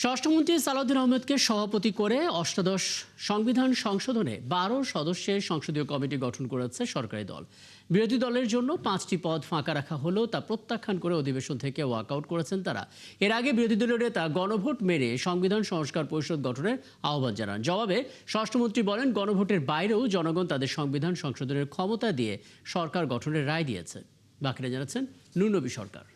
স্বরাষ্ট্রমন্ত্রী সালাউদ্দিন আহমেদকে সভাপতি করে অষ্টাদশ সংবিধান সংশোধনে ১২ সদস্যের সংসদীয় কমিটি গঠন করেছে সরকারি দল। বিরোধী দলের জন্য ৫টি পদ ফাঁকা রাখা হলেও তা প্রত্যাখ্যান করে অধিবেশন থেকে ওয়াকআউট করেছেন তারা। এর আগে বিরোধী দলীয় নেতা গণভোট মেরে সংবিধান সংস্কার পরিষদ গঠনের আহ্বান জানান। জবাবে স্বরাষ্ট্রমন্ত্রী বলেন, গণভোটের বাইরেও জনগণ তাদের সংবিধান সংশোধনের ক্ষমতা দিয়ে সরকার গঠনের রায় দিয়েছে। বাকিরা জানাচ্ছেন নুরনবী সরকার।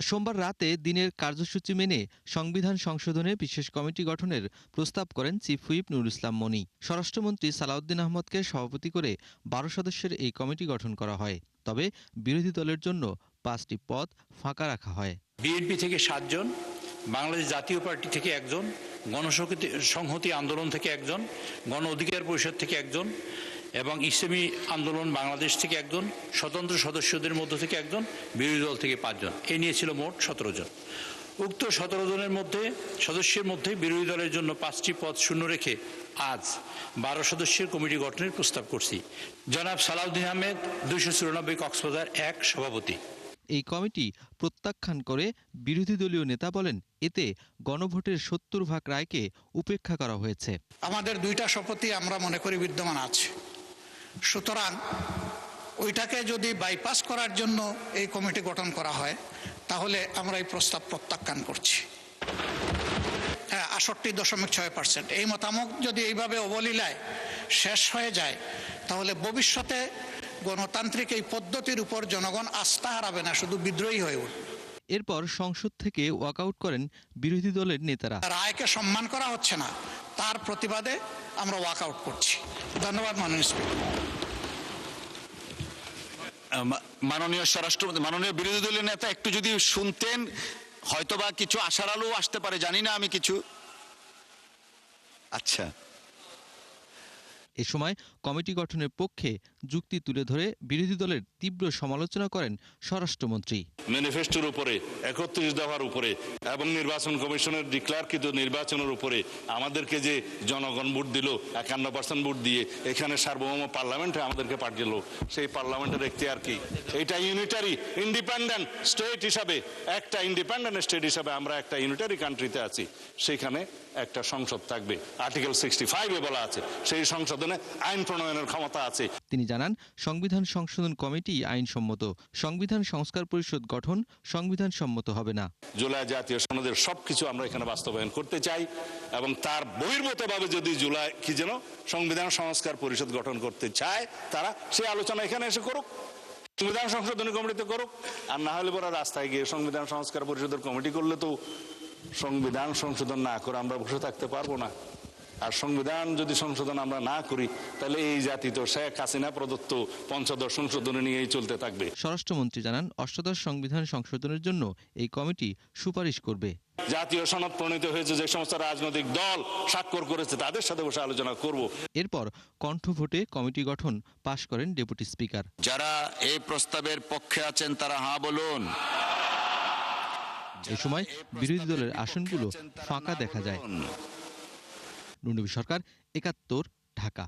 সোমবার রাতে দিনের কার্যসূচি মেনে সংবিধান সংশোধনে বিশেষ কমিটি গঠনের প্রস্তাব করেন চিফ হুইপ নুরুল ইসলাম মনি। স্বরাষ্ট্রমন্ত্রী সালাউদ্দিন আহমদকে সভাপতি করে ১২ সদস্যের এই কমিটি গঠন করা হয়। তবে বিরোধী দলের জন্য ৫টি পদ ফাঁকা রাখা হয়। বিএনপি থেকে ৭ জন, বাংলাদেশ জাতীয় পার্টি থেকে 1 জন, গণসংহতি আন্দোলন থেকে 1 জন, গণ অধিকার পরিষদ থেকে 1 জন এবং ইসলামী আন্দোলন বাংলাদেশ থেকে 1 জন, স্বতন্ত্র সদস্যদের মধ্য থেকে 1 জন, বিরোধী দল থেকে 5 জন। এ নিয়ে ছিল মোট 17 জন। উক্ত 17 জনের সদস্যের মধ্যে বিরোধী দলের জন্য 5টি পদ শূন্য রেখে আজ 12 সদস্যের কমিটি গঠনের প্রস্তাব করছি। জনাব সালাউদ্দিন আহমেদ, 294 কক্সবাজার 1 সভাপতি। এই কমিটি প্রত্যাখ্যান করে বিরোধী দলীয় নেতা বলেন, এতে গণভোটের ৭০ ভাগ রায়কে উপেক্ষা করা হয়েছে। আমাদের 2টা শপথই আমরা মনে করি বিদ্যমান আছে, সুতরাং ওইটাকে যদি বাইপাস করার জন্য এই কমিটি গঠন করা হয় তাহলে আমরা এই প্রস্তাব প্রত্যাখ্যান করছি। ৬৮.৬%। এই মতামত যদি এইভাবে অবলীলায় শেষ হয়ে যায় তাহলে ভবিষ্যতে গণতান্ত্রিক এই পদ্ধতির উপর জনগণ আস্থা হারাবে না, শুধু বিদ্রোহী হয়ে উঠবে। এরপর সংসদ থেকে ওয়াকআউট করেন বিরোধী দলের নেতারা। রায়কে সম্মান করা হচ্ছে না, তার প্রতিবাদে আমরা ওয়াকআউট করছি। ধন্যবাদ মাননীয় স্পিকার। মাননীয় স্বরাষ্ট্রমন্ত্রী, মাননীয় বিরোধী দলীয় নেতা একটু যদি শুনতেন হয়তোবা কিছু আশার আলো আসতে পারে, জানি না আমি কিছু। আচ্ছা, এ সময় কমিটি গঠনের পক্ষে যুক্তি তুলে ধরে বিরোধী দলের তীব্র সমালোচনা করেন স্বরাষ্ট্রমন্ত্রী। ম্যানিফেস্টোর উপরে 31 দফার উপরে এবং নির্বাচন কমিশনের ডিক্লারকৃত নির্বাচনের উপরে আমাদেরকে যে জনগণ ভোট দিল, 51% ভোট দিয়ে এখানে সার্বভৌম পার্লামেন্টে আমাদেরকে পাঠিয়েছিল, সেই পার্লামেন্টের এখতিয়ার কি? এটা ইউনিটারি ইন্ডিপেন্ডেন্ট স্টেট হিসাবে, একটা ইন্ডিপেন্ডেন্ট স্টেট হিসাবে আমরা একটা ইউনিটারি কান্ট্রিতে আছি, সেখানে একটা সংসদ থাকবে। আর্টিকেল 65-এ বলা আছে সেই সংশোধনে আইন প্রণয়নের ক্ষমতা আছে। তিনি জানান, সংবিধান সংশোধন কমিটি আইনসম্মত, সংবিধান সংস্কার পরিষদ গঠন সংবিধান সম্মত হবে না। জুলাই জাতীয় সনদের সবকিছু আমরা এখানে বাস্তবায়ন করতে চাই এবং তার বহির্ভূতভাবে যদি সংবিধান সংস্কার পরিষদ গঠন করতে চায় তারা সেই আলোচনা এখানে এসে করুক, সংবিধান সংশোধনী কমিটিতে করুক। আর না হলে পরে রাস্তায় গিয়ে সংবিধান সংস্কার পরিষদের কমিটি করলে তো সংবিধান সংশোধন না করে আমরা বসে থাকতে পারবো না। আর সংবিধান যদি সংশোধন আমরা না করি তাহলে এই জাতি তো শেখ হাসিনা প্রদত্ত ৫ম সংশোধনী নিয়েই চলতে থাকবে। স্বরাষ্ট্রমন্ত্রী জানান, অষ্টাদশ সংবিধান সংশোধনের জন্য এই কমিটি সুপারিশ করবে। জাতীয় সনদ প্রণীত হয়েছে, যে সমস্ত রাজনৈতিক দল স্বাক্ষর করেছে তাদের সাথে বসে আলোচনা করব। এরপর কণ্ঠভোটে কমিটি গঠন পাশ করেন ডেপুটি স্পিকার। যারা এই প্রস্তাবের পক্ষে আছেন তারা হ্যাঁ বলুন। এ সময় বিরোধী দলের আসনগুলো ফাঁকা দেখা যায়। নুরনবী সরকার, ৭১, ঢাকা।